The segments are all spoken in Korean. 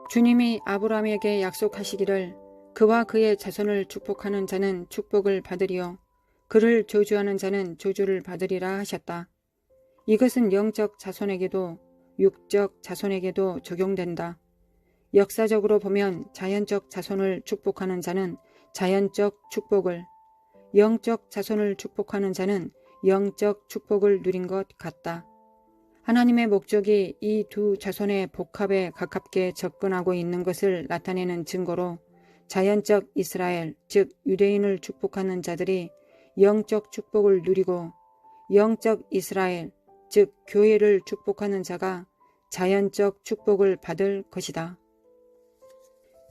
주님이 아브라함에게 약속하시기를 그와 그의 자손을 축복하는 자는 축복을 받으리요 그를 저주하는 자는 저주를 받으리라 하셨다. 이것은 영적 자손에게도 육적 자손에게도 적용된다. 역사적으로 보면 자연적 자손을 축복하는 자는 자연적 축복을, 영적 자손을 축복하는 자는 영적 축복을 누린 것 같다. 하나님의 목적이 이 두 자손의 복합에 가깝게 접근하고 있는 것을 나타내는 증거로 자연적 이스라엘, 즉 유대인을 축복하는 자들이 영적 축복을 누리고 영적 이스라엘, 즉 교회를 축복하는 자가 자연적 축복을 받을 것이다.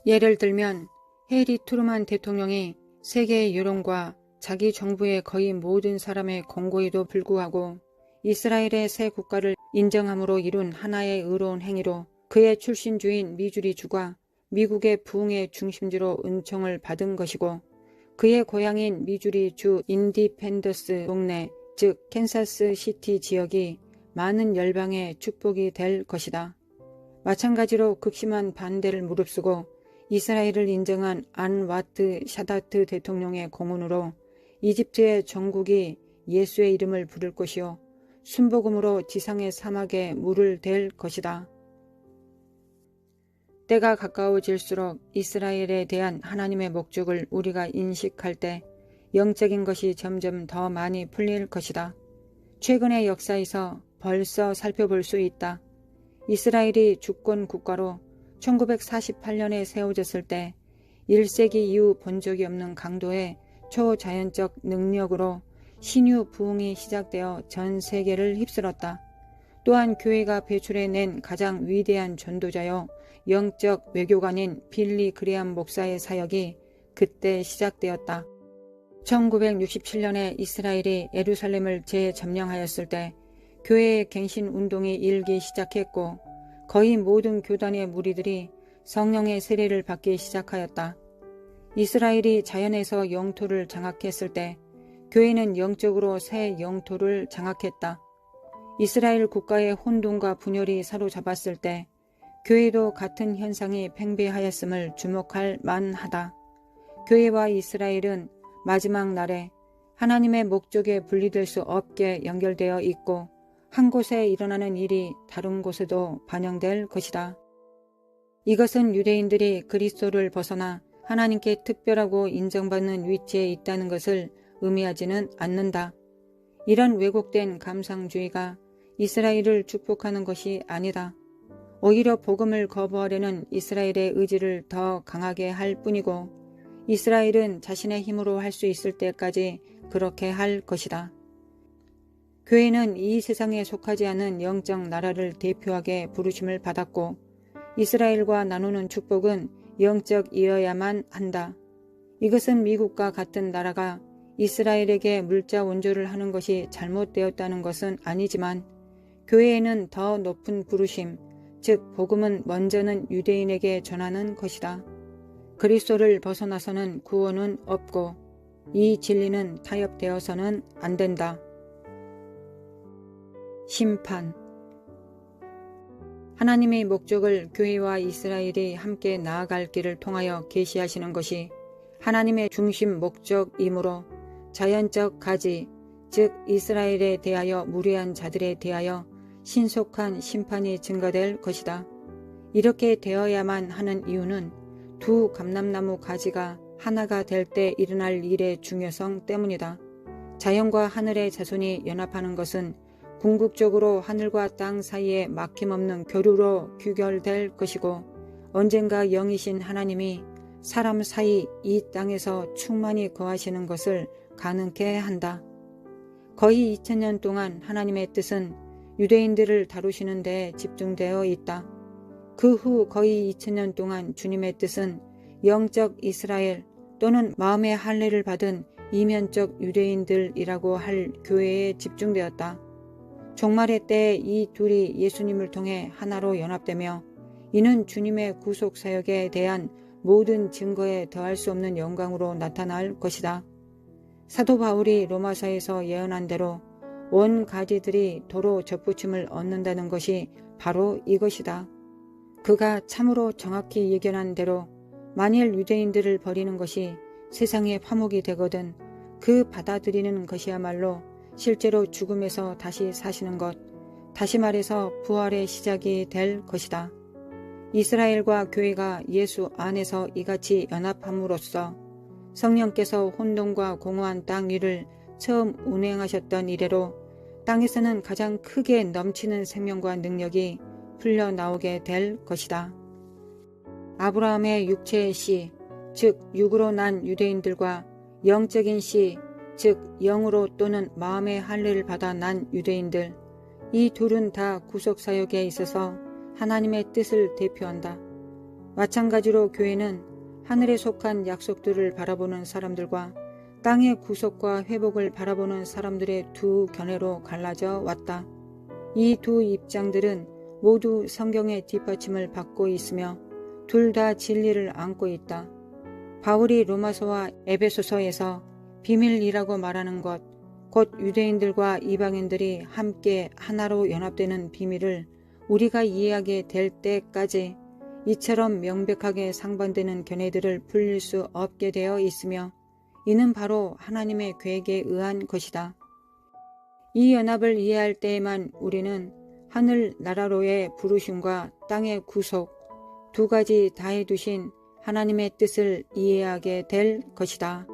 예를 들면 해리 트루만 대통령이 세계의 여론과 자기 정부의 거의 모든 사람의 권고에도 불구하고 이스라엘의 새 국가를 인정함으로 이룬 하나의 의로운 행위로 그의 출신주인 미주리주가 미국의 부흥의 중심지로 은총을 받은 것이고 그의 고향인 미주리주 인디펜던스 동네 즉 캔사스 시티 지역이 많은 열방의 축복이 될 것이다. 마찬가지로 극심한 반대를 무릅쓰고 이스라엘을 인정한 안와트 샤다트 대통령의 공헌으로 이집트의 전국이 예수의 이름을 부를 것이요 순복음으로 지상의 사막에 물을 댈 것이다. 때가 가까워질수록 이스라엘에 대한 하나님의 목적을 우리가 인식할 때 영적인 것이 점점 더 많이 풀릴 것이다. 최근의 역사에서 벌써 살펴볼 수 있다. 이스라엘이 주권 국가로 1948년에 세워졌을 때 1세기 이후 본 적이 없는 강도의 초자연적 능력으로 신유 부흥이 시작되어 전 세계를 휩쓸었다. 또한 교회가 배출해낸 가장 위대한 전도자요 영적 외교관인 빌리 그레암 목사의 사역이 그때 시작되었다. 1967년에 이스라엘이 예루살렘을 재점령하였을 때 교회의 갱신 운동이 일기 시작했고 거의 모든 교단의 무리들이 성령의 세례를 받기 시작하였다. 이스라엘이 자연에서 영토를 장악했을 때 교회는 영적으로 새 영토를 장악했다. 이스라엘 국가의 혼돈과 분열이 사로잡았을 때 교회도 같은 현상이 팽배하였음을 주목할 만하다. 교회와 이스라엘은 마지막 날에 하나님의 목적에 분리될 수 없게 연결되어 있고 한 곳에 일어나는 일이 다른 곳에도 반영될 것이다. 이것은 유대인들이 그리스도를 벗어나 하나님께 특별하고 인정받는 위치에 있다는 것을 의미하지는 않는다. 이런 왜곡된 감상주의가 이스라엘을 축복하는 것이 아니다. 오히려 복음을 거부하려는 이스라엘의 의지를 더 강하게 할 뿐이고 이스라엘은 자신의 힘으로 할 수 있을 때까지 그렇게 할 것이다. 교회는 이 세상에 속하지 않은 영적 나라를 대표하게 부르심을 받았고 이스라엘과 나누는 축복은 영적이어야만 한다. 이것은 미국과 같은 나라가 이스라엘에게 물자 원조를 하는 것이 잘못되었다는 것은 아니지만 교회에는 더 높은 부르심, 즉 복음은 먼저는 유대인에게 전하는 것이다. 그리스도를 벗어나서는 구원은 없고 이 진리는 타협되어서는 안 된다. 심판. 하나님의 목적을 교회와 이스라엘이 함께 나아갈 길을 통하여 계시하시는 것이 하나님의 중심 목적이므로 자연적 가지, 즉 이스라엘에 대하여 무례한 자들에 대하여 신속한 심판이 증가될 것이다. 이렇게 되어야만 하는 이유는 두 감람나무 가지가 하나가 될 때 일어날 일의 중요성 때문이다. 자연과 하늘의 자손이 연합하는 것은 궁극적으로 하늘과 땅 사이에 막힘없는 교류로 규결될 것이고 언젠가 영이신 하나님이 사람 사이 이 땅에서 충만히 거하시는 것을 가능케 한다. 거의 2000년 동안 하나님의 뜻은 유대인들을 다루시는 데에 집중되어 있다. 그 후 거의 2000년 동안 주님의 뜻은 영적 이스라엘 또는 마음의 할례를 받은 이면적 유대인들이라고 할 교회에 집중되었다. 종말의 때에 이 둘이 예수님을 통해 하나로 연합되며 이는 주님의 구속사역에 대한 모든 증거에 더할 수 없는 영광으로 나타날 것이다. 사도 바울이 로마서에서 예언한 대로 온 가지들이 도로 접붙임을 얻는다는 것이 바로 이것이다. 그가 참으로 정확히 예견한 대로 만일 유대인들을 버리는 것이 세상의 화목이 되거든 그 받아들이는 것이야말로 실제로 죽음에서 다시 사시는 것, 다시 말해서 부활의 시작이 될 것이다. 이스라엘과 교회가 예수 안에서 이같이 연합함으로써 성령께서 혼돈과 공허한 땅 위를 처음 운행하셨던 이래로 땅에서는 가장 크게 넘치는 생명과 능력이 풀려나오게 될 것이다. 아브라함의 육체의 씨, 즉 육으로 난 유대인들과 영적인 씨, 즉 영으로 또는 마음의 할례를 받아 난 유대인들, 이 둘은 다 구속사역에 있어서 하나님의 뜻을 대표한다. 마찬가지로 교회는 하늘에 속한 약속들을 바라보는 사람들과 땅의 구속과 회복을 바라보는 사람들의 두 견해로 갈라져 왔다. 이 두 입장들은 모두 성경의 뒷받침을 받고 있으며 둘 다 진리를 안고 있다. 바울이 로마서와 에베소서에서 비밀이라고 말하는 것, 곧 유대인들과 이방인들이 함께 하나로 연합되는 비밀을 우리가 이해하게 될 때까지 이처럼 명백하게 상반되는 견해들을 풀릴 수 없게 되어 있으며 이는 바로 하나님의 계획에 의한 것이다. 이 연합을 이해할 때에만 우리는 하늘 나라로의 부르심과 땅의 구속 두 가지 다해 두신 하나님의 뜻을 이해하게 될 것이다.